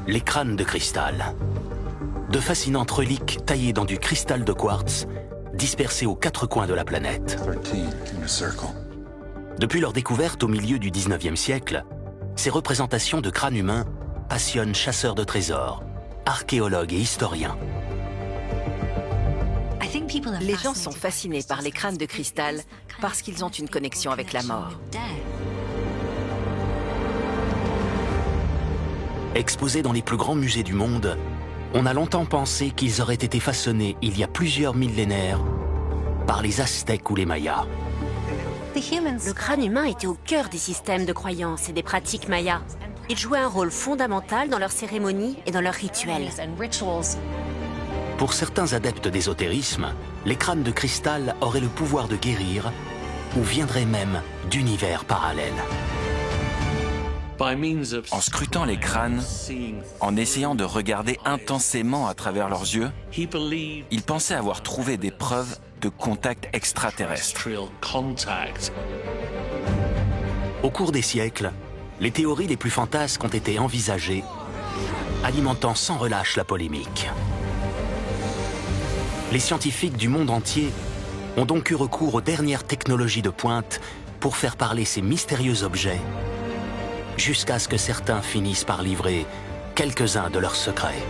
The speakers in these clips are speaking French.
les crânes de cristal. De fascinantes reliques taillées dans du cristal de quartz, dispersées aux quatre coins de la planète. Depuis leur découverte au milieu du 19e siècle, ces représentations de crânes humains passionnent chasseurs de trésors, archéologues et historiens. Les gens sont fascinés par les crânes de cristal parce qu'ils ont une connexion avec la mort. Exposés dans les plus grands musées du monde, on a longtemps pensé qu'ils auraient été façonnés il y a plusieurs millénaires par les Aztèques ou les Mayas. Le crâne humain était au cœur des systèmes de croyances et des pratiques mayas. Il jouait un rôle fondamental dans leurs cérémonies et dans leurs rituels. Pour certains adeptes d'ésotérisme, les crânes de cristal auraient le pouvoir de guérir ou viendraient même d'univers parallèles. En scrutant les crânes, en essayant de regarder intensément à travers leurs yeux, ils pensaient avoir trouvé des preuves de contact extraterrestre. Au cours des siècles, les théories les plus fantasques ont été envisagées, alimentant sans relâche la polémique. Les scientifiques du monde entier ont donc eu recours aux dernières technologies de pointe pour faire parler ces mystérieux objets, jusqu'à ce que certains finissent par livrer quelques-uns de leurs secrets.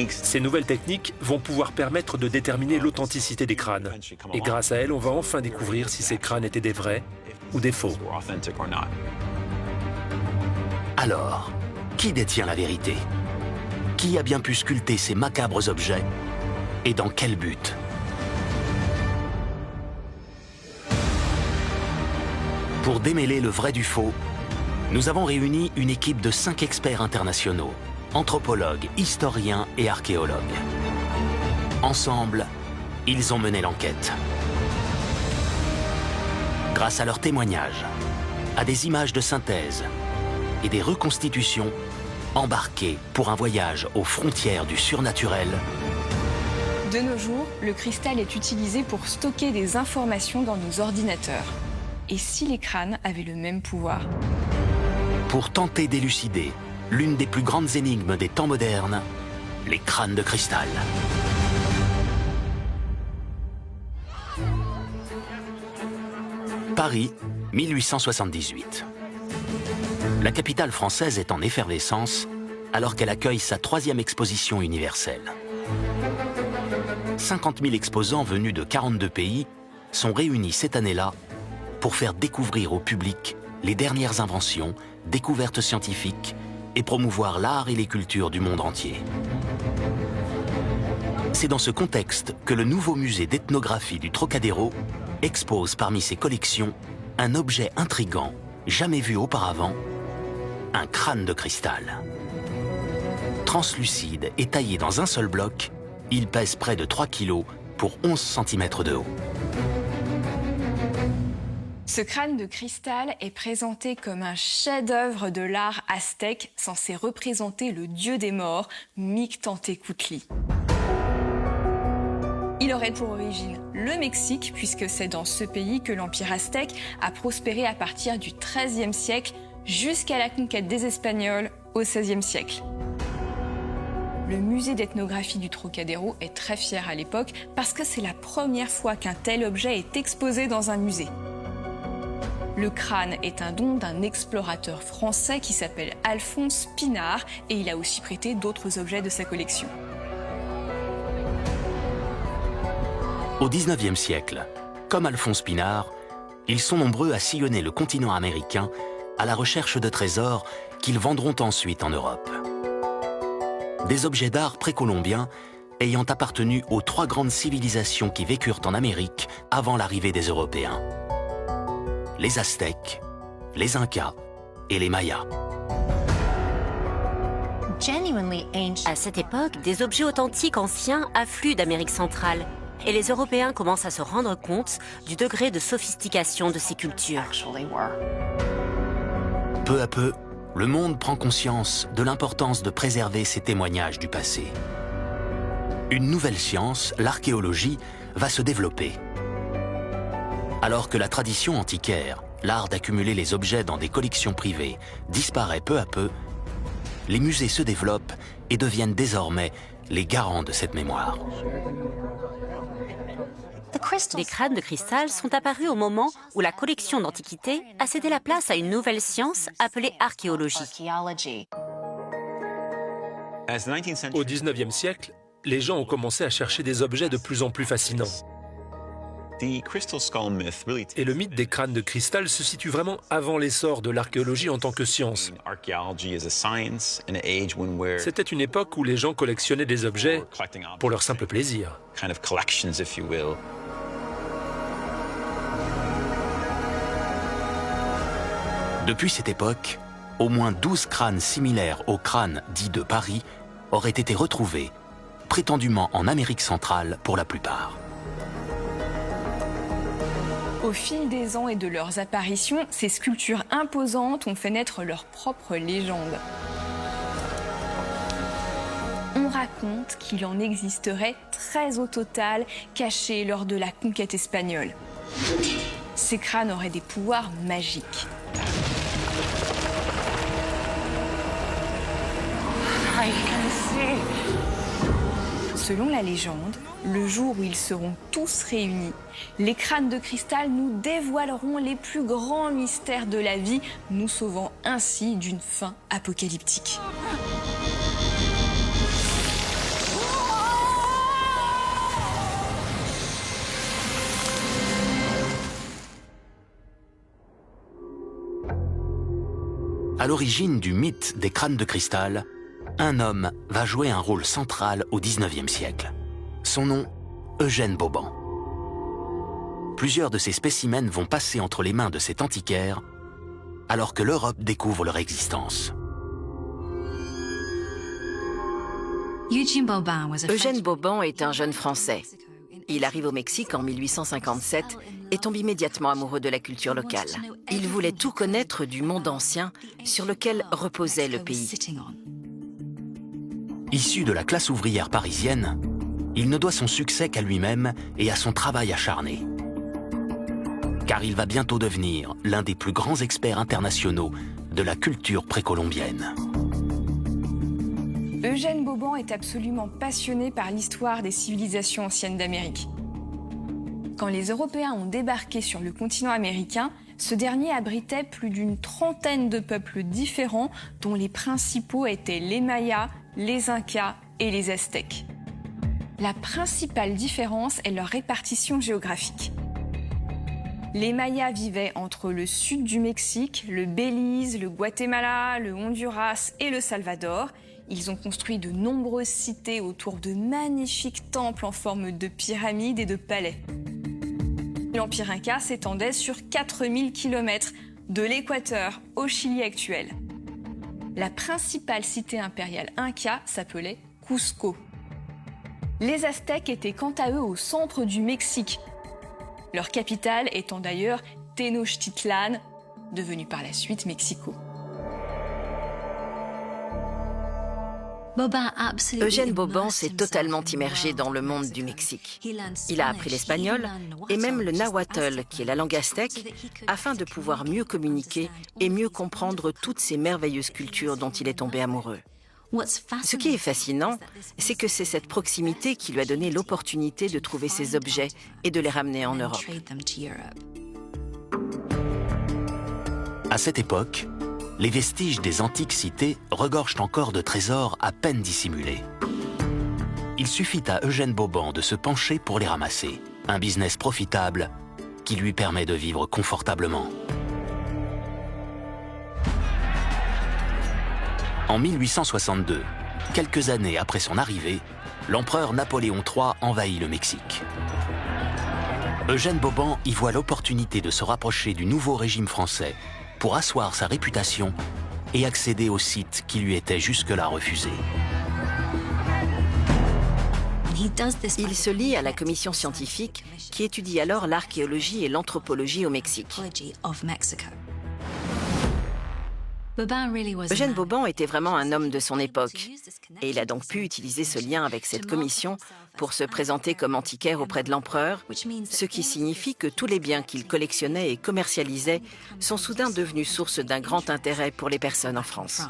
Ces nouvelles techniques vont pouvoir permettre de déterminer l'authenticité des crânes. Et grâce à elles, on va enfin découvrir si ces crânes étaient des vrais ou des faux. Alors, qui détient la vérité? Qui a bien pu sculpter ces macabres objets? Et dans quel but? Pour démêler le vrai du faux, nous avons réuni une équipe de 5 experts internationaux, anthropologues, historiens et archéologues. Ensemble, ils ont mené l'enquête. Grâce à leurs témoignages, à des images de synthèse et des reconstitutions, embarqués pour un voyage aux frontières du surnaturel. De nos jours, le cristal est utilisé pour stocker des informations dans nos ordinateurs. Et si les crânes avaient le même pouvoir? Pour tenter d'élucider l'une des plus grandes énigmes des temps modernes, les crânes de cristal. Paris, 1878. La capitale française est en effervescence alors qu'elle accueille sa 3e exposition universelle. 50 000 exposants venus de 42 pays sont réunis cette année-là pour faire découvrir au public les dernières inventions, découvertes scientifiques et promouvoir l'art et les cultures du monde entier. C'est dans ce contexte que le nouveau musée d'ethnographie du Trocadéro expose parmi ses collections un objet intrigant, jamais vu auparavant, un crâne de cristal. Translucide et taillé dans un seul bloc, il pèse près de 3 kg pour 11 cm de haut. Ce crâne de cristal est présenté comme un chef-d'œuvre de l'art aztèque censé représenter le dieu des morts, Mictlantecuhtli. Il aurait pour origine le Mexique, puisque c'est dans ce pays que l'Empire aztèque a prospéré à partir du XIIIe siècle jusqu'à la conquête des Espagnols au XVIe siècle. Le musée d'ethnographie du Trocadéro est très fier à l'époque parce que c'est la première fois qu'un tel objet est exposé dans un musée. Le crâne est un don d'un explorateur français qui s'appelle Alphonse Pinard et il a aussi prêté d'autres objets de sa collection. Au XIXe siècle, comme Alphonse Pinard, ils sont nombreux à sillonner le continent américain à la recherche de trésors qu'ils vendront ensuite en Europe. Des objets d'art précolombiens ayant appartenu aux 3 grandes civilisations qui vécurent en Amérique avant l'arrivée des Européens. Les Aztèques, les Incas et les Mayas. À cette époque, des objets authentiques anciens affluent d'Amérique centrale et les Européens commencent à se rendre compte du degré de sophistication de ces cultures. Peu à peu, le monde prend conscience de l'importance de préserver ces témoignages du passé. Une nouvelle science, l'archéologie, va se développer. Alors que la tradition antiquaire, l'art d'accumuler les objets dans des collections privées, disparaît peu à peu, les musées se développent et deviennent désormais les garants de cette mémoire. Les crânes de cristal sont apparus au moment où la collection d'antiquités a cédé la place à une nouvelle science appelée archéologie. Au XIXe siècle, les gens ont commencé à chercher des objets de plus en plus fascinants. Et le mythe des crânes de cristal se situe vraiment avant l'essor de l'archéologie en tant que science. C'était une époque où les gens collectionnaient des objets pour leur simple plaisir. Depuis cette époque, au moins 12 crânes similaires aux crânes dits de Paris auraient été retrouvés, prétendument en Amérique centrale pour la plupart. Au fil des ans et de leurs apparitions, ces sculptures imposantes ont fait naître leur propre légende. On raconte qu'il en existerait 13 au total, cachés lors de la conquête espagnole. Ces crânes auraient des pouvoirs magiques. Selon la légende, le jour où ils seront tous réunis, les crânes de cristal nous dévoileront les plus grands mystères de la vie, nous sauvant ainsi d'une fin apocalyptique. À l'origine du mythe des crânes de cristal, un homme va jouer un rôle central au XIXe siècle. Son nom, Eugène Boban. Plusieurs de ces spécimens vont passer entre les mains de cet antiquaire, alors que l'Europe découvre leur existence. Eugène Boban est un jeune Français. Il arrive au Mexique en 1857 et tombe immédiatement amoureux de la culture locale. Il voulait tout connaître du monde ancien sur lequel reposait le pays. Issu de la classe ouvrière parisienne, il ne doit son succès qu'à lui-même et à son travail acharné. Car il va bientôt devenir l'un des plus grands experts internationaux de la culture précolombienne. Eugène Boban est absolument passionné par l'histoire des civilisations anciennes d'Amérique. Quand les Européens ont débarqué sur le continent américain, ce dernier abritait plus d'une trentaine de peuples différents, dont les principaux étaient les Mayas, les Incas et les Aztèques. La principale différence est leur répartition géographique. Les Mayas vivaient entre le sud du Mexique, le Belize, le Guatemala, le Honduras et le Salvador. Ils ont construit de nombreuses cités autour de magnifiques temples en forme de pyramides et de palais. L'Empire Inca s'étendait sur 4000 km, de l'Équateur au Chili actuel. La principale cité impériale Inca s'appelait Cusco. Les Aztèques étaient quant à eux au centre du Mexique, leur capitale étant d'ailleurs Tenochtitlan, devenue par la suite Mexico. Eugène Boban s'est totalement immergé dans le monde du Mexique. Il a appris l'espagnol et même le nahuatl, qui est la langue aztèque, afin de pouvoir mieux communiquer et mieux comprendre toutes ces merveilleuses cultures dont il est tombé amoureux. Ce qui est fascinant, c'est que c'est cette proximité qui lui a donné l'opportunité de trouver ces objets et de les ramener en Europe. À cette époque, les vestiges des antiques cités regorgent encore de trésors à peine dissimulés. Il suffit à Eugène Boban de se pencher pour les ramasser. Un business profitable qui lui permet de vivre confortablement. En 1862, quelques années après son arrivée, l'empereur Napoléon III envahit le Mexique. Eugène Boban y voit l'opportunité de se rapprocher du nouveau régime français pour asseoir sa réputation et accéder aux sites qui lui étaient jusque-là refusés. Il se lie à la commission scientifique qui étudie alors l'archéologie et l'anthropologie au Mexique. Eugène Boban était vraiment un homme de son époque et il a donc pu utiliser ce lien avec cette commission pour se présenter comme antiquaire auprès de l'empereur, ce qui signifie que tous les biens qu'il collectionnait et commercialisait sont soudain devenus source d'un grand intérêt pour les personnes en France.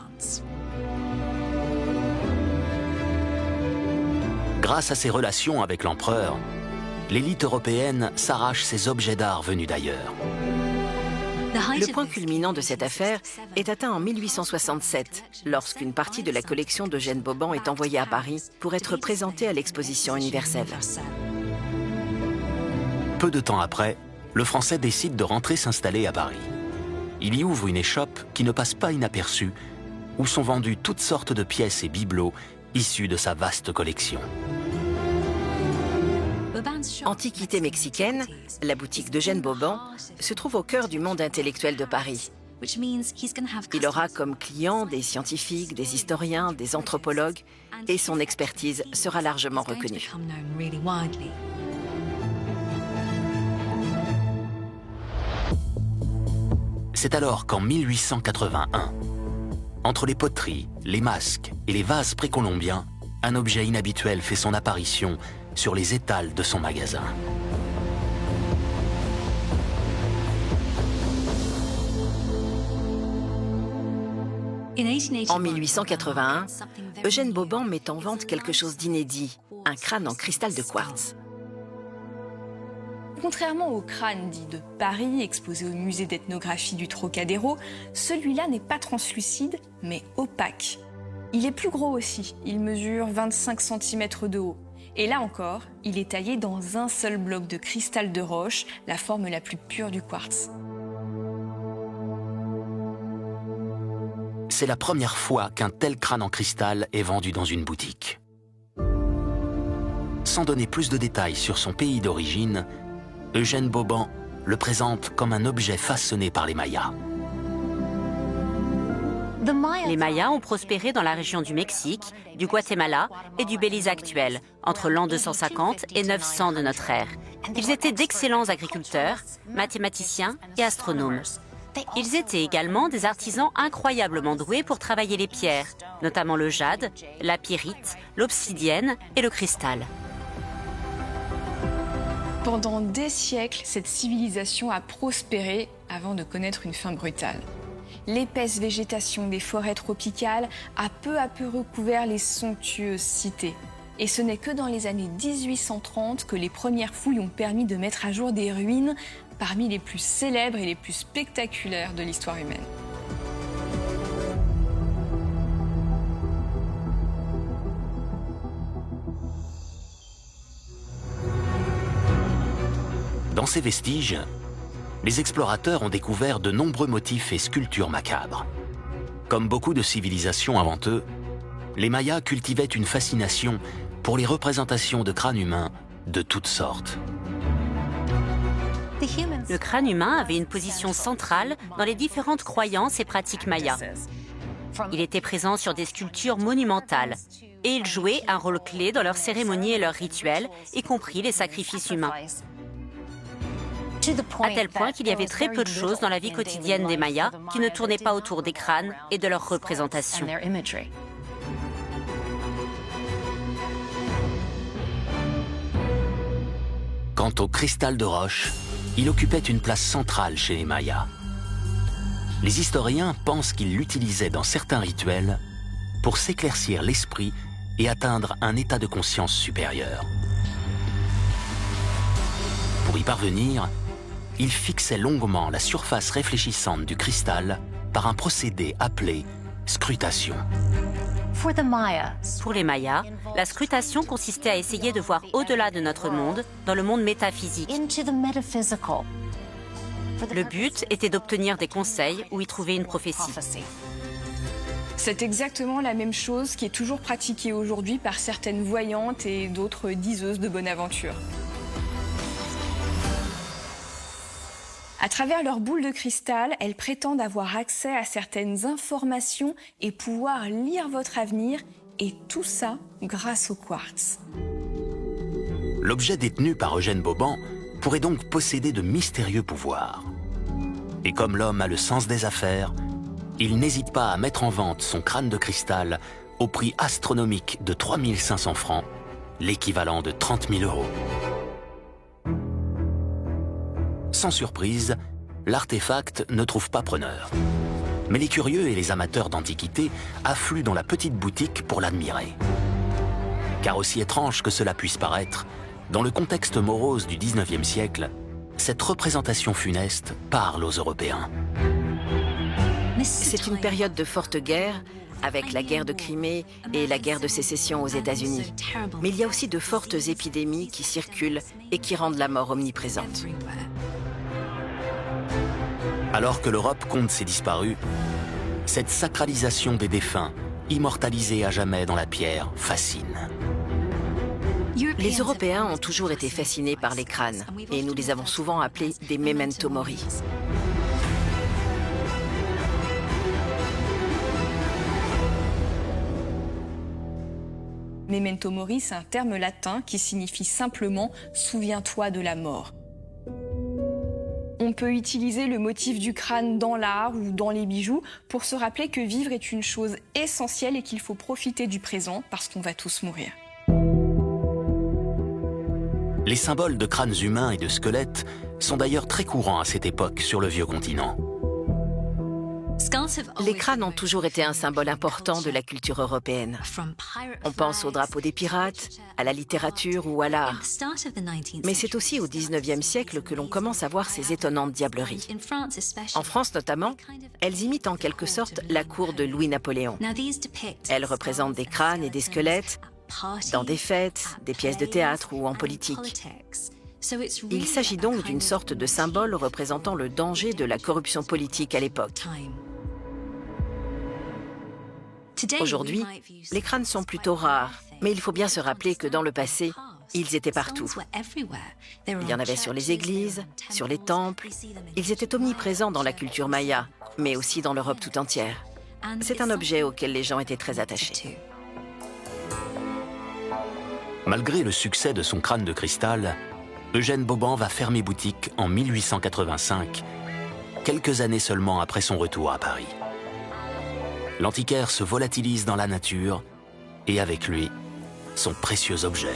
Grâce à ses relations avec l'empereur, l'élite européenne s'arrache ces objets d'art venus d'ailleurs. Le point culminant de cette affaire est atteint en 1867, lorsqu'une partie de la collection d'Eugène Boban est envoyée à Paris pour être présentée à l'exposition universelle. Peu de temps après, le Français décide de rentrer s'installer à Paris. Il y ouvre une échoppe qui ne passe pas inaperçue, où sont vendues toutes sortes de pièces et bibelots issus de sa vaste collection. Antiquité mexicaine, la boutique d'Eugène Boban se trouve au cœur du monde intellectuel de Paris. Il aura comme clients des scientifiques, des historiens, des anthropologues, et son expertise sera largement reconnue. C'est alors qu'en 1881, entre les poteries, les masques et les vases précolombiens, un objet inhabituel fait son apparition sur les étals de son magasin. En 1881, Eugène Boban met en vente quelque chose d'inédit, un crâne en cristal de quartz. Contrairement au crâne dit de Paris, exposé au musée d'ethnographie du Trocadéro, celui-là n'est pas translucide, mais opaque. Il est plus gros aussi, il mesure 25 cm de haut. Et là encore, il est taillé dans un seul bloc de cristal de roche, la forme la plus pure du quartz. C'est la première fois qu'un tel crâne en cristal est vendu dans une boutique. Sans donner plus de détails sur son pays d'origine, Eugène Boban le présente comme un objet façonné par les Mayas. Les Mayas ont prospéré dans la région du Mexique, du Guatemala et du Belize actuel, entre l'an 250 et 900 de notre ère. Ils étaient d'excellents agriculteurs, mathématiciens et astronomes. Ils étaient également des artisans incroyablement doués pour travailler les pierres, notamment le jade, la pyrite, l'obsidienne et le cristal. Pendant des siècles, cette civilisation a prospéré avant de connaître une fin brutale. L'épaisse végétation des forêts tropicales a peu à peu recouvert les somptueuses cités. Et ce n'est que dans les années 1830 que les premières fouilles ont permis de mettre à jour des ruines parmi les plus célèbres et les plus spectaculaires de l'histoire humaine. Dans ces vestiges, les explorateurs ont découvert de nombreux motifs et sculptures macabres. Comme beaucoup de civilisations avant eux, les Mayas cultivaient une fascination pour les représentations de crânes humains de toutes sortes. Le crâne humain avait une position centrale dans les différentes croyances et pratiques mayas. Il était présent sur des sculptures monumentales et il jouait un rôle clé dans leurs cérémonies et leurs rituels, y compris les sacrifices humains. À tel point qu'il y avait très peu de choses dans la vie quotidienne des Mayas qui ne tournaient pas autour des crânes et de leurs représentations. Quant au cristal de roche, il occupait une place centrale chez les Mayas. Les historiens pensent qu'ils l'utilisaient dans certains rituels pour s'éclaircir l'esprit et atteindre un état de conscience supérieur. Pour y parvenir, ils fixaient longuement la surface réfléchissante du cristal par un procédé appelé scrutation. Pour les Mayas, la scrutation consistait à essayer de voir au-delà de notre monde, dans le monde métaphysique. Le but était d'obtenir des conseils ou y trouver une prophétie. C'est exactement la même chose qui est toujours pratiquée aujourd'hui par certaines voyantes et d'autres diseuses de bonne aventure. À travers leur boule de cristal, elles prétendent avoir accès à certaines informations et pouvoir lire votre avenir, et tout ça grâce au quartz. L'objet détenu par Eugène Boban pourrait donc posséder de mystérieux pouvoirs. Et comme l'homme a le sens des affaires, il n'hésite pas à mettre en vente son crâne de cristal au prix astronomique de 3 500 francs, l'équivalent de 30 000 €. Sans surprise, l'artefact ne trouve pas preneur. Mais les curieux et les amateurs d'antiquités affluent dans la petite boutique pour l'admirer. Car aussi étrange que cela puisse paraître, dans le contexte morose du 19e siècle, cette représentation funeste parle aux Européens. C'est une période de forte guerre, avec la guerre de Crimée et la guerre de sécession aux États-Unis. Mais il y a aussi de fortes épidémies qui circulent et qui rendent la mort omniprésente. Alors que l'Europe compte ses disparus, cette sacralisation des défunts, immortalisée à jamais dans la pierre, fascine. Les Européens ont toujours été fascinés par les crânes, et nous les avons souvent appelés des memento mori. Memento mori, c'est un terme latin qui signifie simplement « souviens-toi de la mort ». On peut utiliser le motif du crâne dans l'art ou dans les bijoux pour se rappeler que vivre est une chose essentielle et qu'il faut profiter du présent parce qu'on va tous mourir. Les symboles de crânes humains et de squelettes sont d'ailleurs très courants à cette époque sur le vieux continent. Les crânes ont toujours été un symbole important de la culture européenne. On pense au drapeau des pirates, à la littérature ou à l'art. Mais c'est aussi au XIXe siècle que l'on commence à voir ces étonnantes diableries. En France notamment, elles imitent en quelque sorte la cour de Louis-Napoléon. Elles représentent des crânes et des squelettes dans des fêtes, des pièces de théâtre ou en politique. Il s'agit donc d'une sorte de symbole représentant le danger de la corruption politique à l'époque. Aujourd'hui, les crânes sont plutôt rares, mais il faut bien se rappeler que dans le passé, ils étaient partout. Il y en avait sur les églises, sur les temples. Ils étaient omniprésents dans la culture maya, mais aussi dans l'Europe tout entière. C'est un objet auquel les gens étaient très attachés. Malgré le succès de son crâne de cristal, Eugène Boban va fermer boutique en 1885, quelques années seulement après son retour à Paris. L'antiquaire se volatilise dans la nature et avec lui, son précieux objet.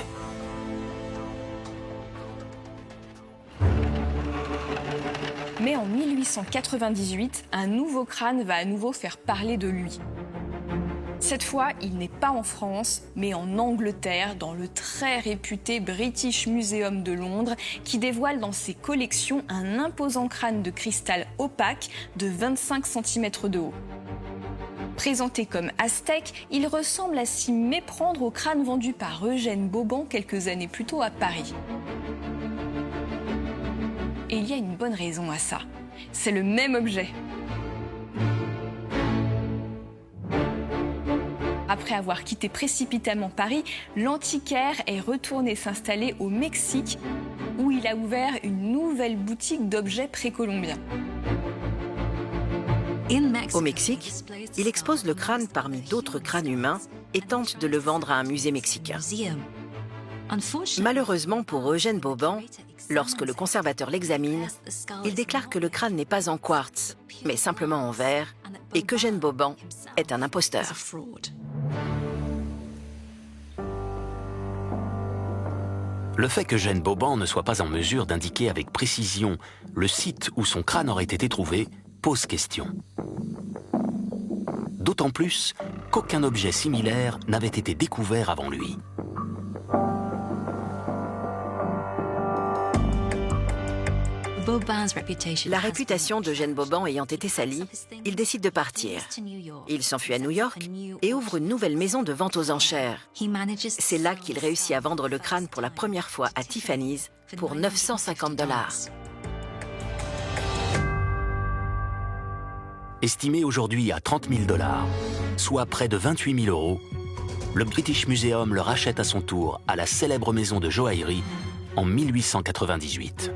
Mais en 1898, un nouveau crâne va à nouveau faire parler de lui. Cette fois, il n'est pas en France, mais en Angleterre, dans le très réputé British Museum de Londres, qui dévoile dans ses collections un imposant crâne de cristal opaque de 25 cm de haut. Présenté comme aztèque, il ressemble à s'y méprendre au crâne vendu par Eugène Boban quelques années plus tôt à Paris. Et il y a une bonne raison à ça. C'est le même objet. Après avoir quitté précipitamment Paris, l'antiquaire est retourné s'installer au Mexique, où il a ouvert une nouvelle boutique d'objets précolombiens. Au Mexique, il expose le crâne parmi d'autres crânes humains et tente de le vendre à un musée mexicain. Malheureusement pour Eugène Boban, lorsque le conservateur l'examine, il déclare que le crâne n'est pas en quartz, mais simplement en verre, et qu'Eugène Boban est un imposteur. Le fait qu'Eugène Boban ne soit pas en mesure d'indiquer avec précision le site où son crâne aurait été trouvé pose question. D'autant plus qu'aucun objet similaire n'avait été découvert avant lui. La réputation d'Eugène Boban ayant été salie, il décide de partir. Il s'enfuit à New York et ouvre une nouvelle maison de vente aux enchères. C'est là qu'il réussit à vendre le crâne pour la première fois à Tiffany's pour 950 $. Estimé aujourd'hui à 30 000 $, soit près de 28 000 €, le British Museum le rachète à son tour à la célèbre maison de joaillerie en 1898.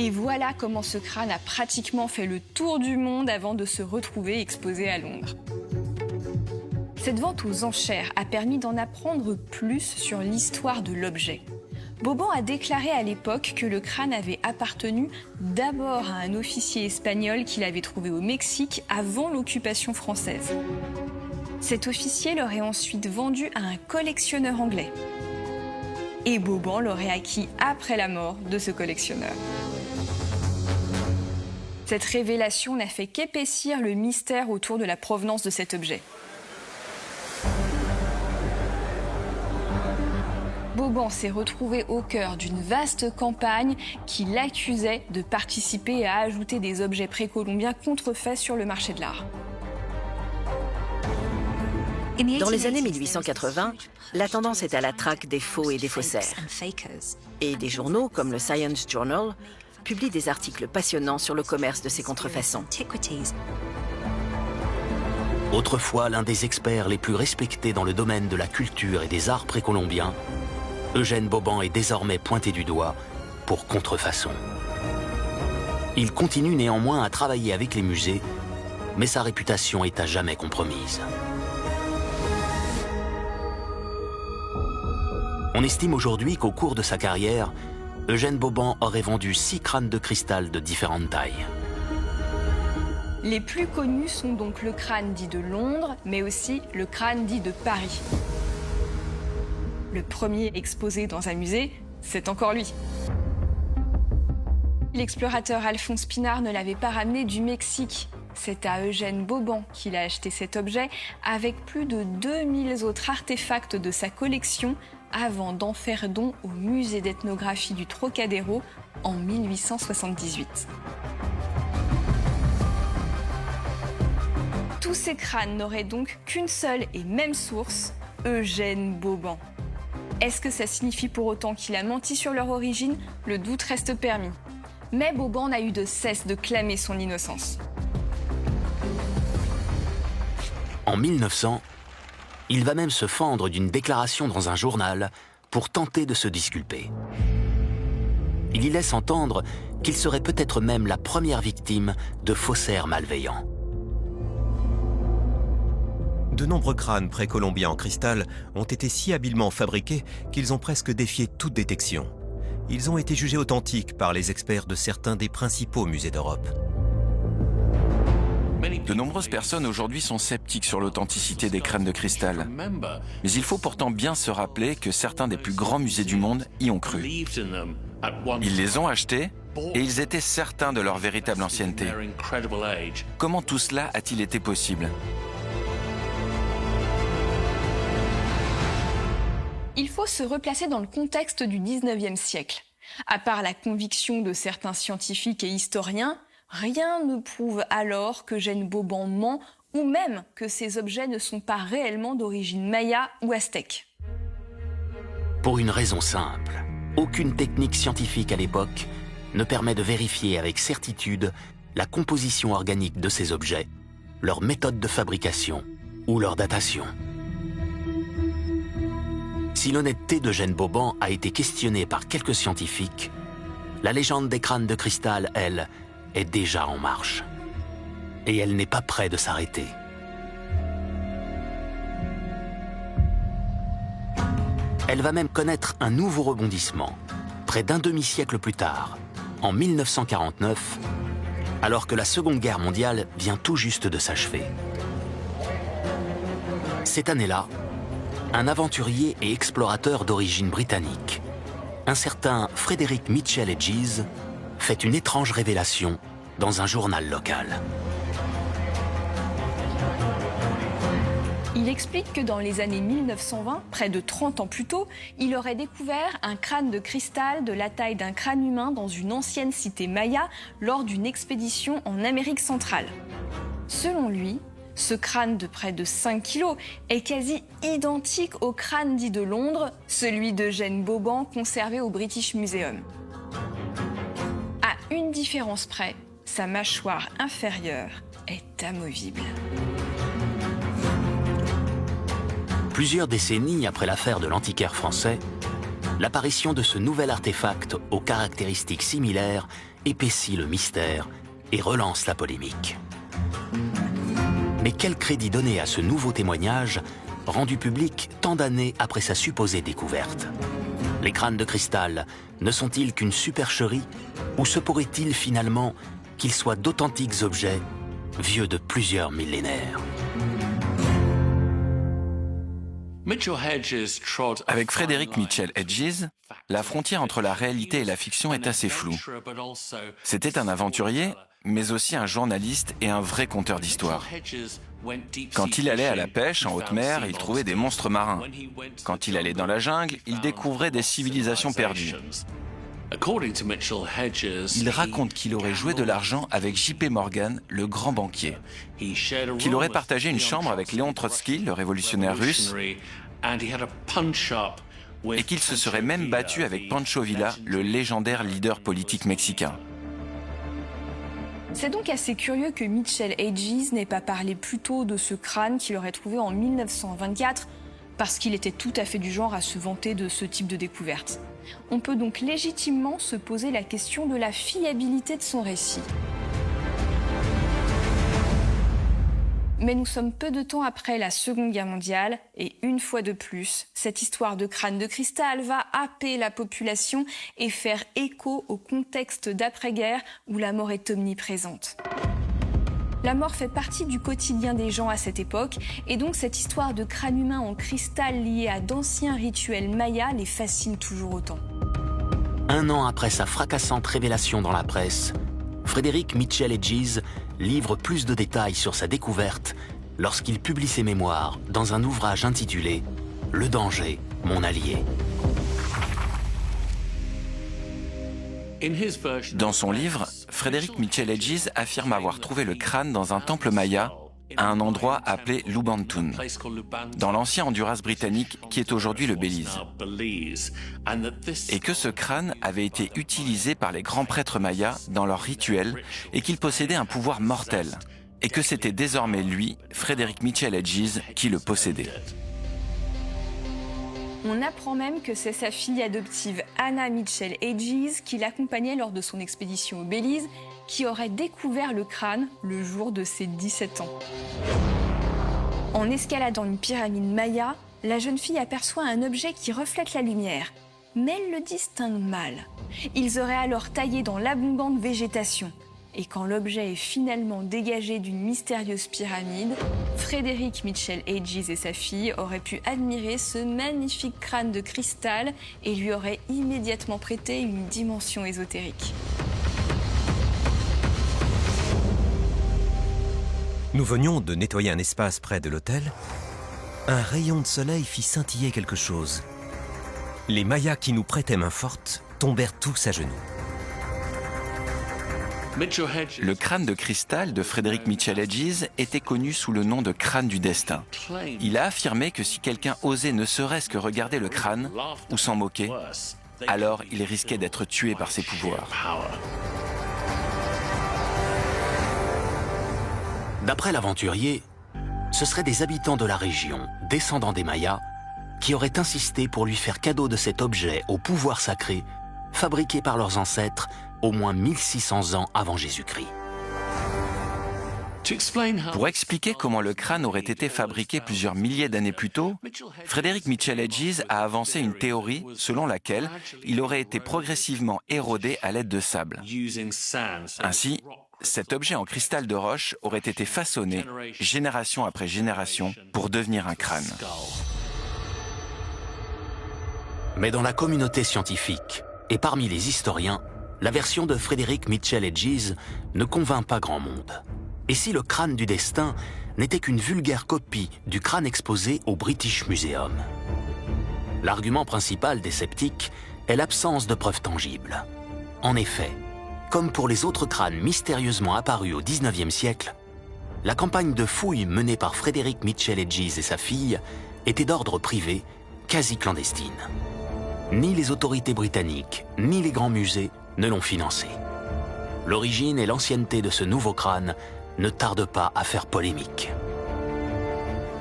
Et voilà comment ce crâne a pratiquement fait le tour du monde avant de se retrouver exposé à Londres. Cette vente aux enchères a permis d'en apprendre plus sur l'histoire de l'objet. Boban a déclaré à l'époque que le crâne avait appartenu d'abord à un officier espagnol qu'il avait trouvé au Mexique avant l'occupation française. Cet officier l'aurait ensuite vendu à un collectionneur anglais. Et Boban l'aurait acquis après la mort de ce collectionneur. Cette révélation n'a fait qu'épaissir le mystère autour de la provenance de cet objet. Boban s'est retrouvé au cœur d'une vaste campagne qui l'accusait de participer à ajouter des objets précolombiens contrefaits sur le marché de l'art. Dans les années 1880, la tendance est à la traque des faux et des faussaires. Et des journaux comme le Science Journal publient des articles passionnants sur le commerce de ces contrefaçons. Autrefois l'un des experts les plus respectés dans le domaine de la culture et des arts précolombiens, Eugène Boban est désormais pointé du doigt pour contrefaçon. Il continue néanmoins à travailler avec les musées, mais sa réputation est à jamais compromise. On estime aujourd'hui qu'au cours de sa carrière, Eugène Boban aurait vendu 6 crânes de cristal de différentes tailles. Les plus connus sont donc le crâne dit de Londres, mais aussi le crâne dit de Paris. Le premier exposé dans un musée, c'est encore lui. L'explorateur Alphonse Pinard ne l'avait pas ramené du Mexique. C'est à Eugène Boban qu'il a acheté cet objet avec plus de 2000 autres artefacts de sa collection avant d'en faire don au musée d'ethnographie du Trocadéro en 1878. Tous ces crânes n'auraient donc qu'une seule et même source, Eugène Boban. Est-ce que ça signifie pour autant qu'il a menti sur leur origine? Le doute reste permis. Mais Boban n'a eu de cesse de clamer son innocence. En 1900, il va même se fendre d'une déclaration dans un journal pour tenter de se disculper. Il y laisse entendre qu'il serait peut-être même la première victime de faussaires malveillants. De nombreux crânes précolombiens en cristal ont été si habilement fabriqués qu'ils ont presque défié toute détection. Ils ont été jugés authentiques par les experts de certains des principaux musées d'Europe. De nombreuses personnes aujourd'hui sont sceptiques sur l'authenticité des crânes de cristal. Mais il faut pourtant bien se rappeler que certains des plus grands musées du monde y ont cru. Ils les ont achetés et ils étaient certains de leur véritable ancienneté. Comment tout cela a-t-il été possible ? Il faut se replacer dans le contexte du 19e siècle. À part la conviction de certains scientifiques et historiens, rien ne prouve alors qu'Eugène Boban ment ou même que ces objets ne sont pas réellement d'origine maya ou aztèque. Pour une raison simple, aucune technique scientifique à l'époque ne permet de vérifier avec certitude la composition organique de ces objets, leur méthode de fabrication ou leur datation. Si l'honnêteté d'Eugène Boban a été questionnée par quelques scientifiques, la légende des crânes de cristal, elle, est déjà en marche. Et elle n'est pas près de s'arrêter. Elle va même connaître un nouveau rebondissement, près d'un demi-siècle plus tard, en 1949, alors que la Seconde Guerre mondiale vient tout juste de s'achever. Cette année-là, un aventurier et explorateur d'origine britannique, un certain Frederick Mitchell Hedges, fait une étrange révélation dans un journal local. Il explique que dans les années 1920, près de 30 ans plus tôt, il aurait découvert un crâne de cristal de la taille d'un crâne humain dans une ancienne cité maya lors d'une expédition en Amérique centrale. Selon lui, ce crâne de près de 5 kilos est quasi identique au crâne dit de Londres, celui d'Eugène Boban conservé au British Museum. À une différence près, sa mâchoire inférieure est amovible. Plusieurs décennies après l'affaire de l'antiquaire français, l'apparition de ce nouvel artefact aux caractéristiques similaires épaissit le mystère et relance la polémique. Mais quel crédit donner à ce nouveau témoignage, rendu public tant d'années après sa supposée découverte? Les crânes de cristal ne sont-ils qu'une supercherie, ou se pourrait-il finalement qu'ils soient d'authentiques objets vieux de plusieurs millénaires? Avec Frederick Mitchell Hedges, la frontière entre la réalité et la fiction est assez floue. C'était un aventurier, mais aussi un journaliste et un vrai conteur d'histoires. Quand il allait à la pêche en haute mer, il trouvait des monstres marins. Quand il allait dans la jungle, il découvrait des civilisations perdues. Il raconte qu'il aurait joué de l'argent avec J.P. Morgan, le grand banquier, qu'il aurait partagé une chambre avec Léon Trotsky, le révolutionnaire russe, et qu'il se serait même battu avec Pancho Villa, le légendaire leader politique mexicain. C'est donc assez curieux que Mitchell Hedges n'ait pas parlé plus tôt de ce crâne qu'il aurait trouvé en 1924, parce qu'il était tout à fait du genre à se vanter de ce type de découverte. On peut donc légitimement se poser la question de la fiabilité de son récit. Mais nous sommes peu de temps après la Seconde Guerre mondiale et une fois de plus, cette histoire de crâne de cristal va happer la population et faire écho au contexte d'après-guerre où la mort est omniprésente. La mort fait partie du quotidien des gens à cette époque et donc cette histoire de crâne humain en cristal lié à d'anciens rituels mayas les fascine toujours autant. Un an après sa fracassante révélation dans la presse, Frédéric Mitchell Hedges livre plus de détails sur sa découverte lorsqu'il publie ses mémoires dans un ouvrage intitulé « Le danger, mon allié ». Dans son livre, Frédéric Mitchell Hedges affirme avoir trouvé le crâne dans un temple maya à un endroit appelé Lubantun, dans l'ancien Honduras britannique qui est aujourd'hui le Belize. Et que ce crâne avait été utilisé par les grands prêtres mayas dans leurs rituels et qu'il possédait un pouvoir mortel. Et que c'était désormais lui, Frédéric Mitchell Hedges, qui le possédait. On apprend même que c'est sa fille adoptive Anna Mitchell Hedges qui l'accompagnait lors de son expédition au Belize qui aurait découvert le crâne le jour de ses 17 ans. En escaladant une pyramide maya, la jeune fille aperçoit un objet qui reflète la lumière, mais elle le distingue mal. Ils auraient alors taillé dans l'abondante végétation. Et quand l'objet est finalement dégagé d'une mystérieuse pyramide, Frédéric Mitchell Hedges et sa fille auraient pu admirer ce magnifique crâne de cristal et lui auraient immédiatement prêté une dimension ésotérique. Nous venions de nettoyer un espace près de l'hôtel. Un rayon de soleil fit scintiller quelque chose. Les Mayas qui nous prêtaient main forte tombèrent tous à genoux. Le crâne de cristal de Frédéric Mitchell Hedges était connu sous le nom de crâne du destin. Il a affirmé que si quelqu'un osait ne serait-ce que regarder le crâne ou s'en moquer, alors il risquait d'être tué par ses pouvoirs. D'après l'aventurier, ce seraient des habitants de la région, descendants des Mayas, qui auraient insisté pour lui faire cadeau de cet objet au pouvoir sacré, fabriqué par leurs ancêtres au moins 1600 ans avant Jésus-Christ. Pour expliquer comment le crâne aurait été fabriqué plusieurs milliers d'années plus tôt, Frédéric Mitchell Hedges a avancé une théorie selon laquelle il aurait été progressivement érodé à l'aide de sable. Ainsi, cet objet en cristal de roche aurait été façonné génération après génération pour devenir un crâne. Mais dans la communauté scientifique et parmi les historiens, la version de Frédéric Mitchell Hedges ne convainc pas grand monde. Et si le crâne du destin n'était qu'une vulgaire copie du crâne exposé au British Museum? L'argument principal des sceptiques est l'absence de preuves tangibles. En effet, comme pour les autres crânes mystérieusement apparus au XIXe siècle, la campagne de fouilles menée par Frédéric Mitchell Hedges et sa fille était d'ordre privé, quasi clandestine. Ni les autorités britanniques, ni les grands musées ne l'ont financé. L'origine et l'ancienneté de ce nouveau crâne ne tardent pas à faire polémique.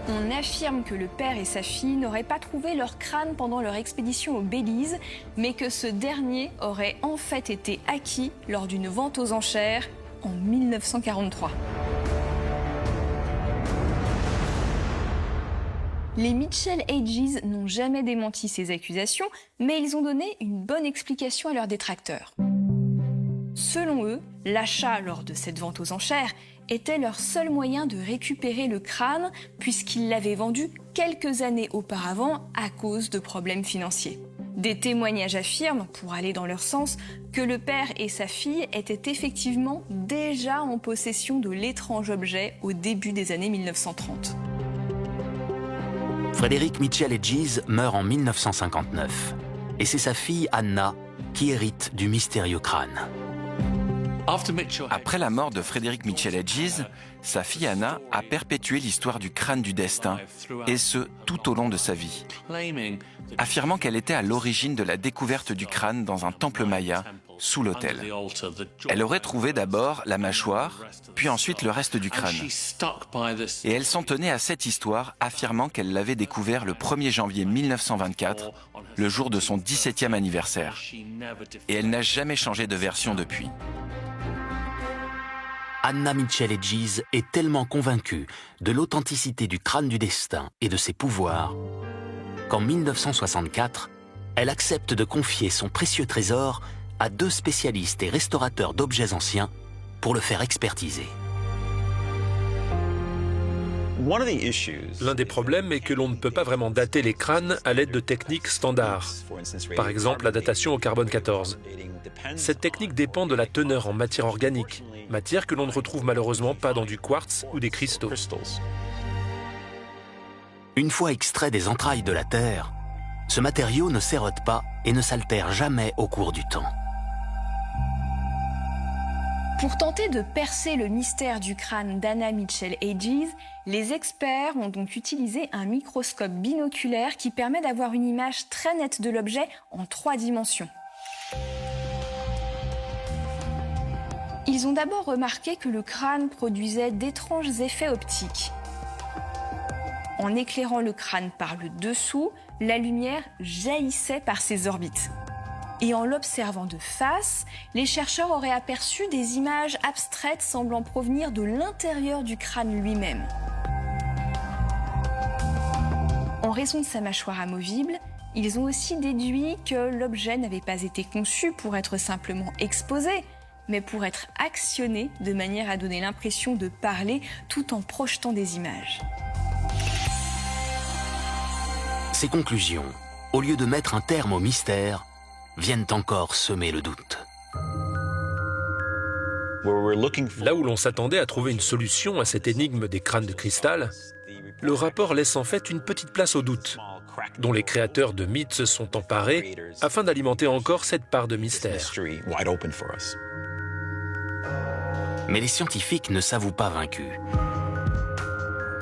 On affirme que le père et sa fille n'auraient pas trouvé leur crâne pendant leur expédition au Belize, mais que ce dernier aurait en fait été acquis lors d'une vente aux enchères en 1943. Les Mitchell Hedges n'ont jamais démenti ces accusations, mais ils ont donné une bonne explication à leurs détracteurs. Selon eux, l'achat lors de cette vente aux enchères était leur seul moyen de récupérer le crâne puisqu'ils l'avaient vendu quelques années auparavant à cause de problèmes financiers. Des témoignages affirment, pour aller dans leur sens, que le père et sa fille étaient effectivement déjà en possession de l'étrange objet au début des années 1930. Frédéric Mitchell Hedges meurt en 1959 et c'est sa fille Anna qui hérite du mystérieux crâne. Après la mort de Frédéric Mitchell Hedges, sa fille Anna a perpétué l'histoire du crâne du destin, et ce, tout au long de sa vie, affirmant qu'elle était à l'origine de la découverte du crâne dans un temple maya, sous l'autel. Elle aurait trouvé d'abord la mâchoire, puis ensuite le reste du crâne. Et elle s'en tenait à cette histoire, affirmant qu'elle l'avait découvert le 1er janvier 1924, le jour de son 17e anniversaire. Et elle n'a jamais changé de version depuis. Anna Mitchell Hedges est tellement convaincue de l'authenticité du crâne du destin et de ses pouvoirs qu'en 1964, elle accepte de confier son précieux trésor à 2 spécialistes et restaurateurs d'objets anciens pour le faire expertiser. L'un des problèmes est que l'on ne peut pas vraiment dater les crânes à l'aide de techniques standards. Par exemple, la datation au carbone 14. Cette technique dépend de la teneur en matière organique, matière que l'on ne retrouve malheureusement pas dans du quartz ou des cristaux. Une fois extrait des entrailles de la Terre, ce matériau ne s'érode pas et ne s'altère jamais au cours du temps. Pour tenter de percer le mystère du crâne d'Anna Mitchell Hedges, les experts ont donc utilisé un microscope binoculaire qui permet d'avoir une image très nette de l'objet en 3 dimensions. Ils ont d'abord remarqué que le crâne produisait d'étranges effets optiques. En éclairant le crâne par le dessous, la lumière jaillissait par ses orbites. Et en l'observant de face, les chercheurs auraient aperçu des images abstraites semblant provenir de l'intérieur du crâne lui-même. En raison de sa mâchoire amovible, ils ont aussi déduit que l'objet n'avait pas été conçu pour être simplement exposé, mais pour être actionné de manière à donner l'impression de parler tout en projetant des images. Ces conclusions, au lieu de mettre un terme au mystère, viennent encore semer le doute. Là où l'on s'attendait à trouver une solution à cette énigme des crânes de cristal, le rapport laisse en fait une petite place au doute, dont les créateurs de mythes se sont emparés afin d'alimenter encore cette part de mystère. Mais les scientifiques ne s'avouent pas vaincus.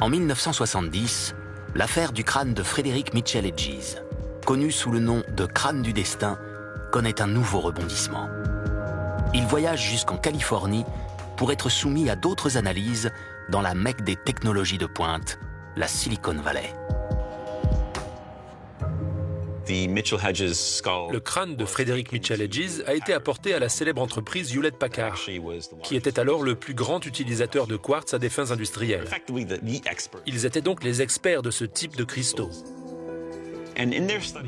En 1970, l'affaire du crâne de Frédéric Mitchell Hedges, connu sous le nom de crâne du destin, connaît un nouveau rebondissement. Il voyage jusqu'en Californie pour être soumis à d'autres analyses dans la Mecque des technologies de pointe, la Silicon Valley. Le crâne de Frédéric Mitchell Hedges a été apporté à la célèbre entreprise Hewlett-Packard, qui était alors le plus grand utilisateur de quartz à des fins industrielles. Ils étaient donc les experts de ce type de cristaux.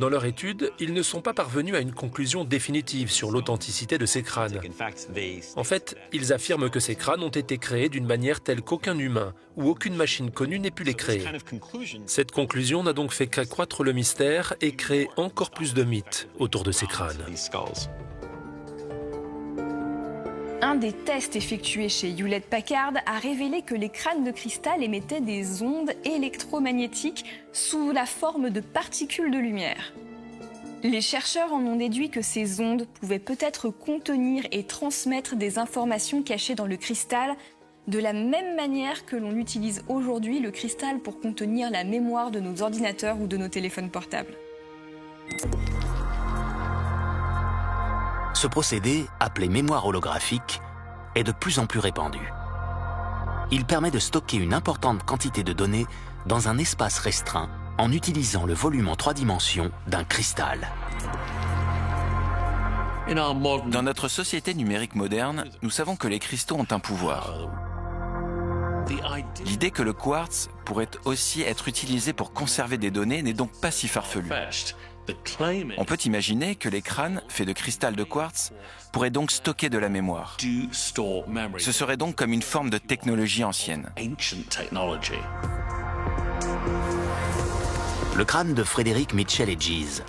Dans leur étude, ils ne sont pas parvenus à une conclusion définitive sur l'authenticité de ces crânes. En fait, ils affirment que ces crânes ont été créés d'une manière telle qu'aucun humain ou aucune machine connue n'ait pu les créer. Cette conclusion n'a donc fait qu'accroître le mystère et créer encore plus de mythes autour de ces crânes. Un des tests effectués chez Hewlett-Packard a révélé que les crânes de cristal émettaient des ondes électromagnétiques sous la forme de particules de lumière. Les chercheurs en ont déduit que ces ondes pouvaient peut-être contenir et transmettre des informations cachées dans le cristal, de la même manière que l'on utilise aujourd'hui le cristal pour contenir la mémoire de nos ordinateurs ou de nos téléphones portables. Ce procédé, appelé mémoire holographique, est de plus en plus répandu. Il permet de stocker une importante quantité de données dans un espace restreint en utilisant le volume en 3 dimensions d'un cristal. Dans notre société numérique moderne, nous savons que les cristaux ont un pouvoir. L'idée que le quartz pourrait aussi être utilisé pour conserver des données n'est donc pas si farfelue. On peut imaginer que les crânes, faits de cristal de quartz, pourraient donc stocker de la mémoire. Ce serait donc comme une forme de technologie ancienne. Le crâne de Frédéric Mitchell Hedges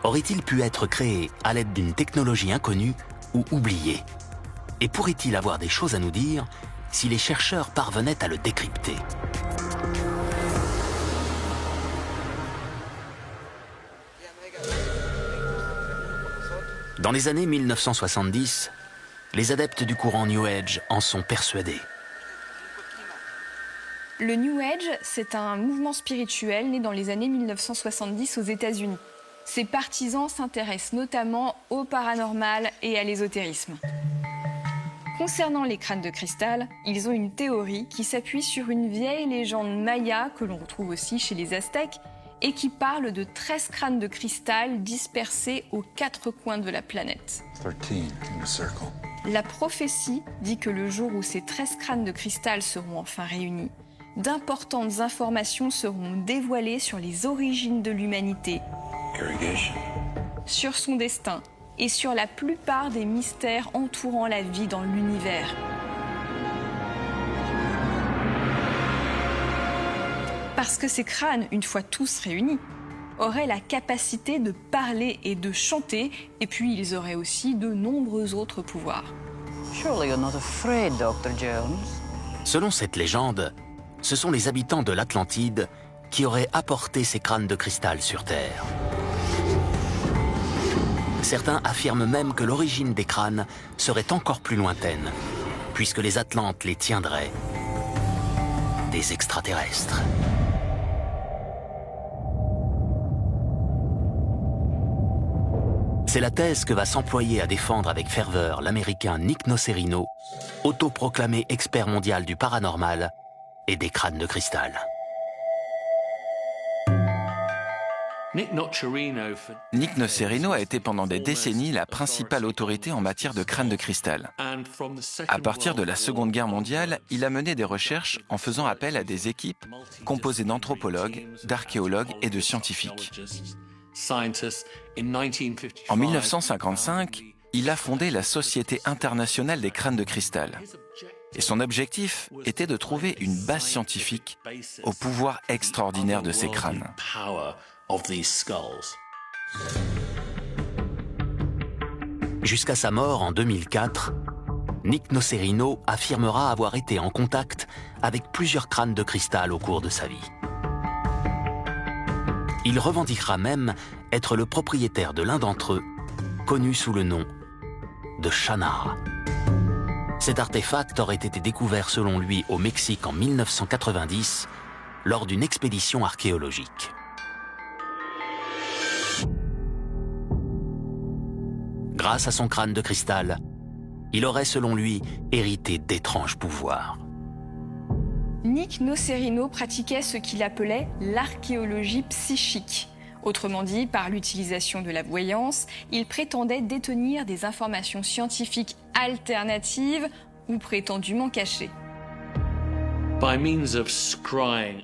aurait-il pu être créé à l'aide d'une technologie inconnue ou oubliée? Et pourrait-il avoir des choses à nous dire si les chercheurs parvenaient à le décrypter? Dans les années 1970, les adeptes du courant New Age en sont persuadés. Le New Age, c'est un mouvement spirituel né dans les années 1970 aux États-Unis. Ses partisans s'intéressent notamment au paranormal et à l'ésotérisme. Concernant les crânes de cristal, ils ont une théorie qui s'appuie sur une vieille légende maya que l'on retrouve aussi chez les Aztèques et qui parle de 13 crânes de cristal dispersés aux 4 coins de la planète. La prophétie dit que le jour où ces 13 crânes de cristal seront enfin réunis, d'importantes informations seront dévoilées sur les origines de l'humanité, sur son destin et sur la plupart des mystères entourant la vie dans l'univers. Parce que ces crânes, une fois tous réunis, auraient la capacité de parler et de chanter, et puis ils auraient aussi de nombreux autres pouvoirs. Surely you're not afraid, Dr. Jones. Selon cette légende, ce sont les habitants de l'Atlantide qui auraient apporté ces crânes de cristal sur Terre. Certains affirment même que l'origine des crânes serait encore plus lointaine, puisque les Atlantes les tiendraient des extraterrestres. C'est la thèse que va s'employer à défendre avec ferveur l'Américain Nick Nocerino, autoproclamé expert mondial du paranormal et des crânes de cristal. Nick Nocerino a été pendant des décennies la principale autorité en matière de crânes de cristal. À partir de la Seconde Guerre mondiale, il a mené des recherches en faisant appel à des équipes composées d'anthropologues, d'archéologues et de scientifiques. En 1955, il a fondé la Société internationale des crânes de cristal. Et son objectif était de trouver une base scientifique au pouvoir extraordinaire de ces crânes. Jusqu'à sa mort en 2004, Nick Nocerino affirmera avoir été en contact avec plusieurs crânes de cristal au cours de sa vie. Il revendiquera même être le propriétaire de l'un d'entre eux, connu sous le nom de Shannara. Cet artefact aurait été découvert selon lui au Mexique en 1990 lors d'une expédition archéologique. Grâce à son crâne de cristal, il aurait selon lui hérité d'étranges pouvoirs. Nick Nocerino pratiquait ce qu'il appelait l'archéologie psychique. Autrement dit, par l'utilisation de la voyance, il prétendait détenir des informations scientifiques alternatives ou prétendument cachées.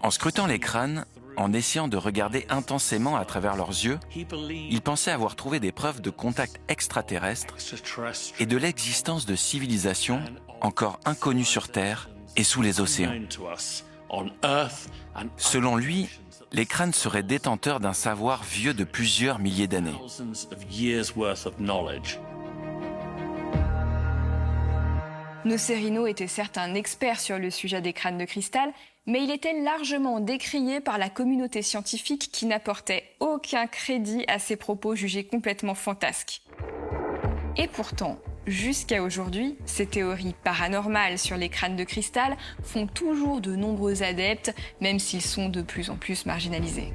En scrutant les crânes, en essayant de regarder intensément à travers leurs yeux, il pensait avoir trouvé des preuves de contact extraterrestre et de l'existence de civilisations encore inconnues sur Terre et sous les océans. Selon lui, les crânes seraient détenteurs d'un savoir vieux de plusieurs milliers d'années. Nocerino était certes un expert sur le sujet des crânes de cristal, mais il était largement décrié par la communauté scientifique qui n'apportait aucun crédit à ses propos jugés complètement fantasques. Et pourtant, jusqu'à aujourd'hui, ces théories paranormales sur les crânes de cristal font toujours de nombreux adeptes, même s'ils sont de plus en plus marginalisés.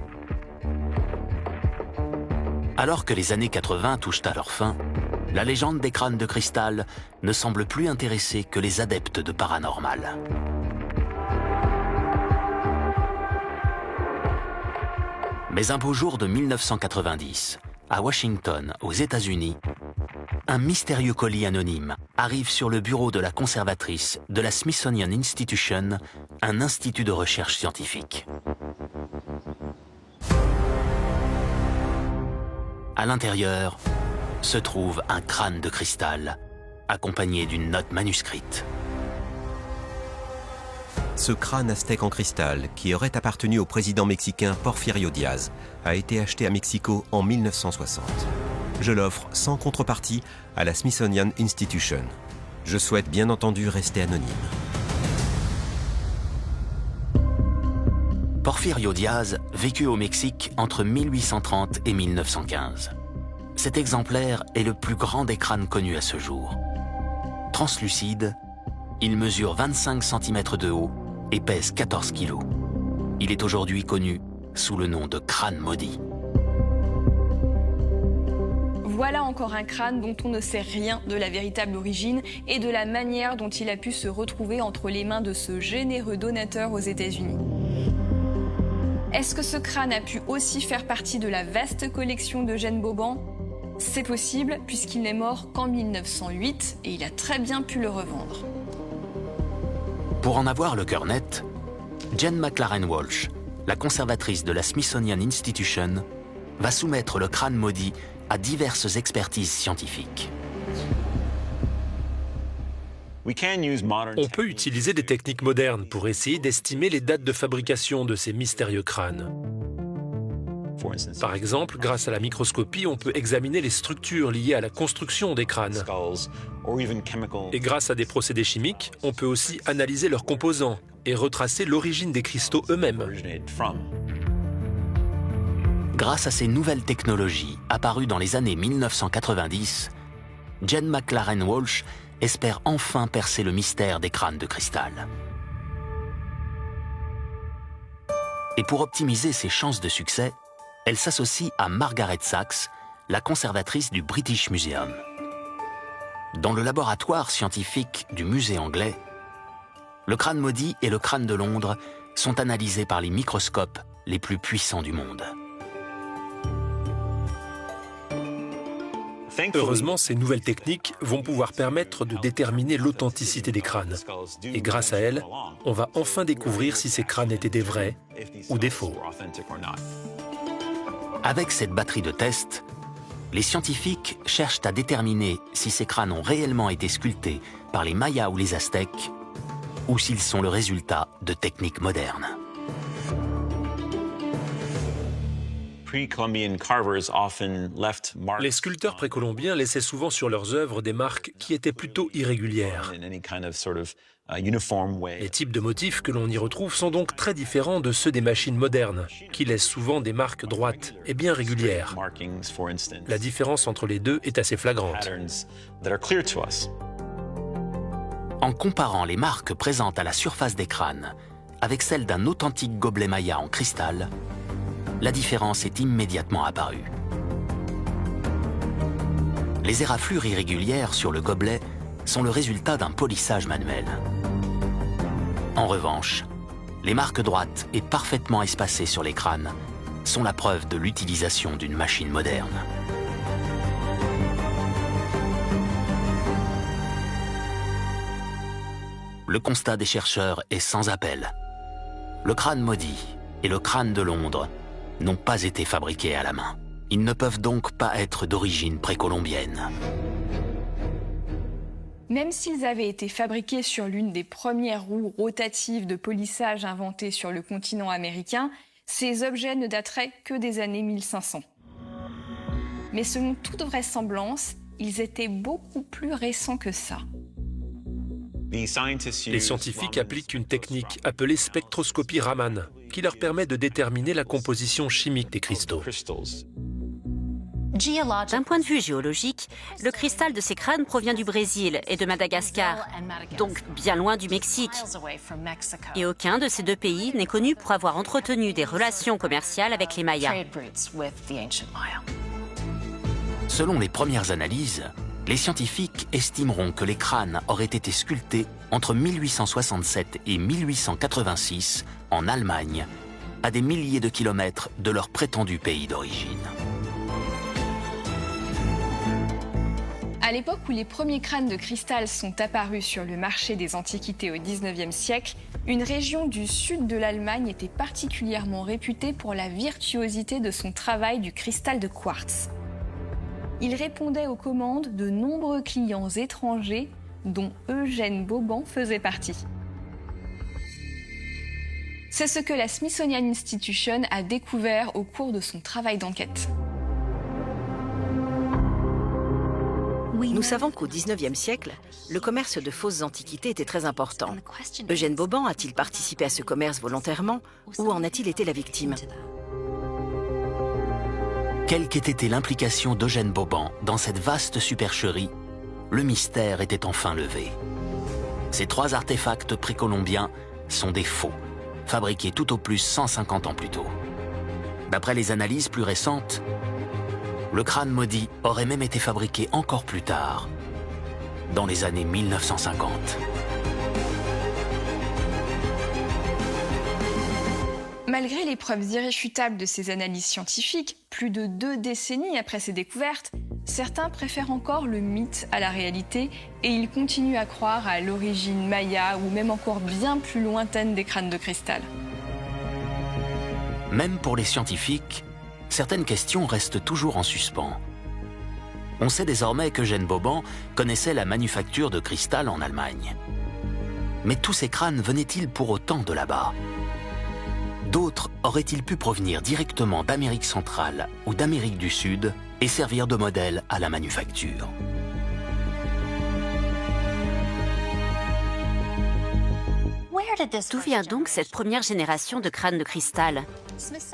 Alors que les années 80 touchent à leur fin, la légende des crânes de cristal ne semble plus intéresser que les adeptes de paranormal. Mais un beau jour de 1990, à Washington, aux États-Unis, un mystérieux colis anonyme arrive sur le bureau de la conservatrice de la Smithsonian Institution, un institut de recherche scientifique. À l'intérieur se trouve un crâne de cristal, accompagné d'une note manuscrite. Ce crâne aztèque en cristal, qui aurait appartenu au président mexicain Porfirio Díaz, a été acheté à Mexico en 1960. Je l'offre sans contrepartie à la Smithsonian Institution. Je souhaite bien entendu rester anonyme. Porfirio Díaz vécut au Mexique entre 1830 et 1915. Cet exemplaire est le plus grand des crânes connus à ce jour. Translucide, il mesure 25 cm de haut et pèse 14 kg. Il est aujourd'hui connu sous le nom de crâne maudit. Voilà encore un crâne dont on ne sait rien de la véritable origine et de la manière dont il a pu se retrouver entre les mains de ce généreux donateur aux États-Unis. Est-ce que ce crâne a pu aussi faire partie de la vaste collection d'Eugène Boban? C'est possible puisqu'il n'est mort qu'en 1908 et il a très bien pu le revendre. Pour en avoir le cœur net, Jane McLaren Walsh, la conservatrice de la Smithsonian Institution, va soumettre le crâne maudit à diverses expertises scientifiques. On peut utiliser des techniques modernes pour essayer d'estimer les dates de fabrication de ces mystérieux crânes. Par exemple, grâce à la microscopie, on peut examiner les structures liées à la construction des crânes. Et grâce à des procédés chimiques, on peut aussi analyser leurs composants et retracer l'origine des cristaux eux-mêmes. Grâce à ces nouvelles technologies apparues dans les années 1990, Jane McLaren Walsh espère enfin percer le mystère des crânes de cristal. Et pour optimiser ses chances de succès, elle s'associe à Margaret Sachs, la conservatrice du British Museum. Dans le laboratoire scientifique du musée anglais, le crâne maudit et le crâne de Londres sont analysés par les microscopes les plus puissants du monde. Heureusement, ces nouvelles techniques vont pouvoir permettre de déterminer l'authenticité des crânes. Et grâce à elles, on va enfin découvrir si ces crânes étaient des vrais ou des faux. Avec cette batterie de tests, les scientifiques cherchent à déterminer si ces crânes ont réellement été sculptés par les Mayas ou les Aztèques, ou s'ils sont le résultat de techniques modernes. Les sculpteurs précolombiens laissaient souvent sur leurs œuvres des marques qui étaient plutôt irrégulières. Les types de motifs que l'on y retrouve sont donc très différents de ceux des machines modernes, qui laissent souvent des marques droites et bien régulières. La différence entre les deux est assez flagrante. En comparant les marques présentes à la surface des crânes avec celles d'un authentique gobelet maya en cristal, la différence est immédiatement apparue. Les éraflures irrégulières sur le gobelet sont le résultat d'un polissage manuel. En revanche, les marques droites et parfaitement espacées sur les crânes sont la preuve de l'utilisation d'une machine moderne. Le constat des chercheurs est sans appel. Le crâne maudit et le crâne de Londres n'ont pas été fabriqués à la main. Ils ne peuvent donc pas être d'origine précolombienne. Même s'ils avaient été fabriqués sur l'une des premières roues rotatives de polissage inventées sur le continent américain, ces objets ne dateraient que des années 1500. Mais selon toute vraisemblance, ils étaient beaucoup plus récents que ça. Les scientifiques appliquent une technique appelée spectroscopie Raman, qui leur permet de déterminer la composition chimique des cristaux. D'un point de vue géologique, le cristal de ces crânes provient du Brésil et de Madagascar, donc bien loin du Mexique. Et aucun de ces deux pays n'est connu pour avoir entretenu des relations commerciales avec les Mayas. Selon les premières analyses, les scientifiques estimeront que les crânes auraient été sculptés entre 1867 et 1886 en Allemagne, à des milliers de kilomètres de leur prétendu pays d'origine. À l'époque où les premiers crânes de cristal sont apparus sur le marché des antiquités au XIXe siècle, une région du sud de l'Allemagne était particulièrement réputée pour la virtuosité de son travail du cristal de quartz. Il répondait aux commandes de nombreux clients étrangers, dont Eugène Boban faisait partie. C'est ce que la Smithsonian Institution a découvert au cours de son travail d'enquête. Nous savons qu'au XIXe siècle, le commerce de fausses antiquités était très important. Eugène Boban a-t-il participé à ce commerce volontairement ou en a-t-il été la victime? Quelle qu'ait été l'implication d'Eugène Boban dans cette vaste supercherie, le mystère était enfin levé. Ces 3 artefacts précolombiens sont des faux, fabriqués tout au plus 150 ans plus tôt. D'après les analyses plus récentes, le crâne maudit aurait même été fabriqué encore plus tard, dans les années 1950. Malgré les preuves irréfutables de ces analyses scientifiques, plus de 2 décennies après ces découvertes, certains préfèrent encore le mythe à la réalité et ils continuent à croire à l'origine maya ou même encore bien plus lointaine des crânes de cristal. Même pour les scientifiques, certaines questions restent toujours en suspens. On sait désormais qu'Eugène Boban connaissait la manufacture de cristal en Allemagne. Mais tous ces crânes venaient-ils pour autant de là-bas? D'autres auraient-ils pu provenir directement d'Amérique centrale ou d'Amérique du Sud et servir de modèle à la manufacture? D'où vient donc cette première génération de crânes de cristal?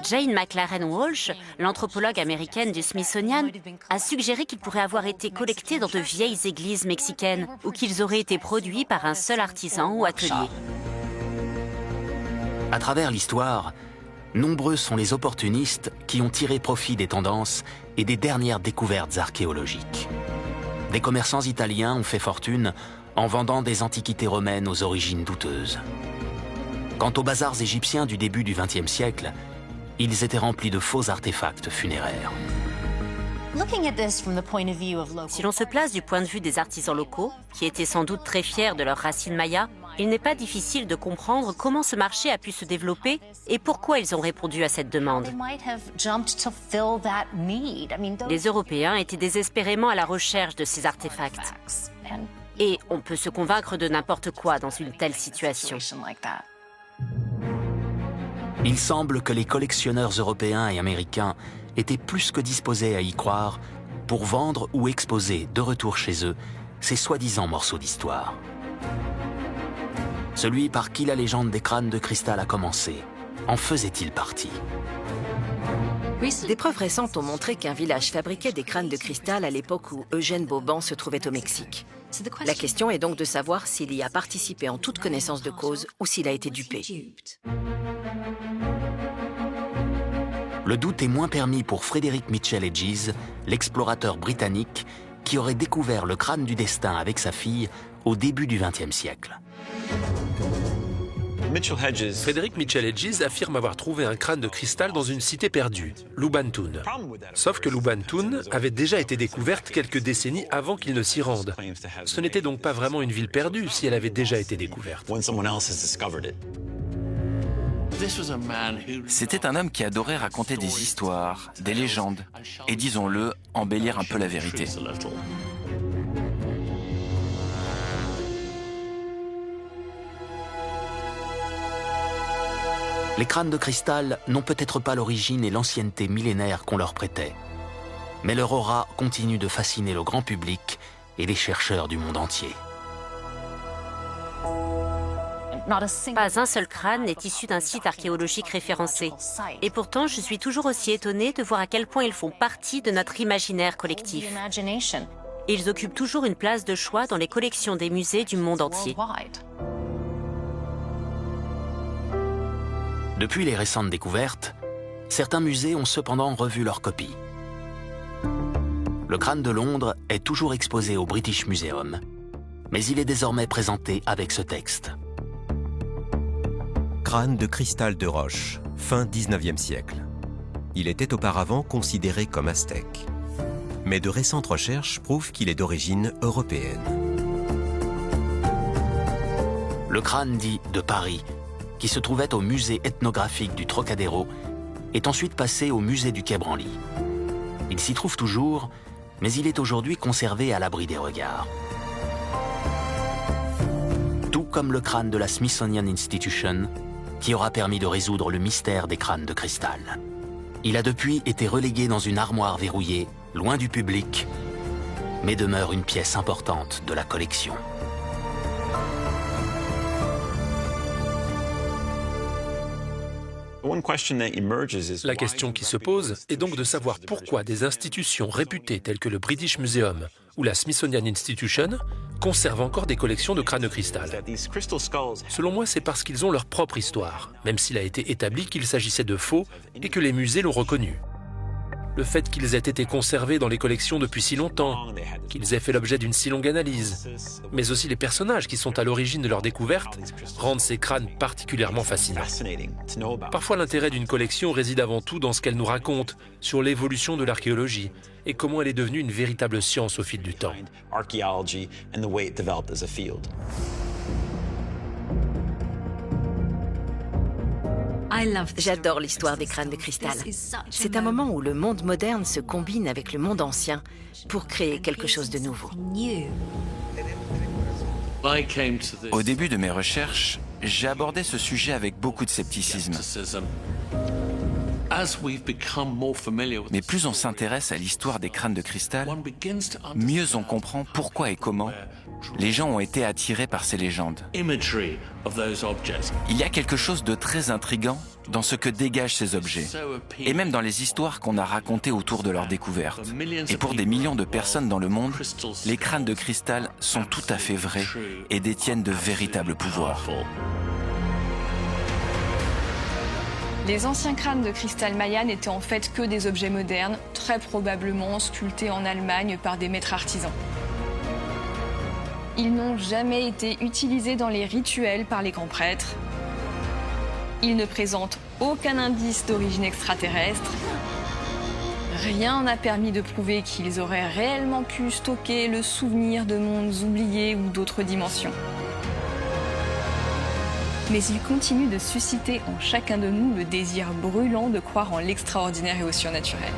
Jane McLaren Walsh, l'anthropologue américaine du Smithsonian, a suggéré qu'ils pourraient avoir été collectés dans de vieilles églises mexicaines ou qu'ils auraient été produits par un seul artisan ou atelier. À travers l'histoire, nombreux sont les opportunistes qui ont tiré profit des tendances et des dernières découvertes archéologiques. Des commerçants italiens ont fait fortune en vendant des antiquités romaines aux origines douteuses. Quant aux bazars égyptiens du début du XXe siècle, ils étaient remplis de faux artefacts funéraires. Si l'on se place du point de vue des artisans locaux, qui étaient sans doute très fiers de leurs racines mayas, il n'est pas difficile de comprendre comment ce marché a pu se développer et pourquoi ils ont répondu à cette demande. Les Européens étaient désespérément à la recherche de ces artefacts. Et on peut se convaincre de n'importe quoi dans une telle situation. Il semble que les collectionneurs européens et américains étaient plus que disposés à y croire pour vendre ou exposer de retour chez eux ces soi-disant morceaux d'histoire. Celui par qui la légende des crânes de cristal a commencé, en faisait-il partie? Des preuves récentes ont montré qu'un village fabriquait des crânes de cristal à l'époque où Eugène Boban se trouvait au Mexique. La question est donc de savoir s'il y a participé en toute connaissance de cause ou s'il a été dupé. Le doute est moins permis pour Frederick Mitchell Hedges, l'explorateur britannique qui aurait découvert le crâne du destin avec sa fille au début du XXe siècle. Frederick Mitchell Hedges affirme avoir trouvé un crâne de cristal dans une cité perdue, Lubantun. Sauf que Lubantun avait déjà été découverte quelques décennies avant qu'il ne s'y rende. Ce n'était donc pas vraiment une ville perdue si elle avait déjà été découverte. C'était un homme qui adorait raconter des histoires, des légendes, et disons-le, embellir un peu la vérité. Les crânes de cristal n'ont peut-être pas l'origine et l'ancienneté millénaire qu'on leur prêtait, mais leur aura continue de fasciner le grand public et les chercheurs du monde entier. Pas un seul crâne n'est issu d'un site archéologique référencé. Et pourtant, je suis toujours aussi étonnée de voir à quel point ils font partie de notre imaginaire collectif. Et ils occupent toujours une place de choix dans les collections des musées du monde entier. Depuis les récentes découvertes, certains musées ont cependant revu leurs copies. Le crâne de Londres est toujours exposé au British Museum, mais il est désormais présenté avec ce texte. Crâne de cristal de roche, fin 19e siècle. Il était auparavant considéré comme aztèque. Mais de récentes recherches prouvent qu'il est d'origine européenne. Le crâne dit de Paris, qui se trouvait au musée ethnographique du Trocadéro, est ensuite passé au musée du Quai Branly. Il s'y trouve toujours, mais il est aujourd'hui conservé à l'abri des regards. Tout comme le crâne de la Smithsonian Institution, qui aura permis de résoudre le mystère des crânes de cristal. Il a depuis été relégué dans une armoire verrouillée, loin du public, mais demeure une pièce importante de la collection. La question qui se pose est donc de savoir pourquoi des institutions réputées telles que le British Museum ou la Smithsonian Institution conservent encore des collections de crânes de cristal. Selon moi, c'est parce qu'ils ont leur propre histoire, même s'il a été établi qu'il s'agissait de faux et que les musées l'ont reconnu. Le fait qu'ils aient été conservés dans les collections depuis si longtemps, qu'ils aient fait l'objet d'une si longue analyse, mais aussi les personnages qui sont à l'origine de leur découverte, rendent ces crânes particulièrement fascinants. Parfois, l'intérêt d'une collection réside avant tout dans ce qu'elle nous raconte sur l'évolution de l'archéologie et comment elle est devenue une véritable science au fil du temps. J'adore l'histoire des crânes de cristal. C'est un moment où le monde moderne se combine avec le monde ancien pour créer quelque chose de nouveau. Au début de mes recherches, j'ai abordé ce sujet avec beaucoup de scepticisme. Mais plus on s'intéresse à l'histoire des crânes de cristal, mieux on comprend pourquoi et comment les gens ont été attirés par ces légendes. Il y a quelque chose de très intriguant dans ce que dégagent ces objets, et même dans les histoires qu'on a racontées autour de leur découverte. Et pour des millions de personnes dans le monde, les crânes de cristal sont tout à fait vrais et détiennent de véritables pouvoirs. Les anciens crânes de cristal maya n'étaient en fait que des objets modernes, très probablement sculptés en Allemagne par des maîtres artisans. Ils n'ont jamais été utilisés dans les rituels par les grands prêtres. Ils ne présentent aucun indice d'origine extraterrestre. Rien n'a permis de prouver qu'ils auraient réellement pu stocker le souvenir de mondes oubliés ou d'autres dimensions. Mais ils continuent de susciter en chacun de nous le désir brûlant de croire en l'extraordinaire et au surnaturel.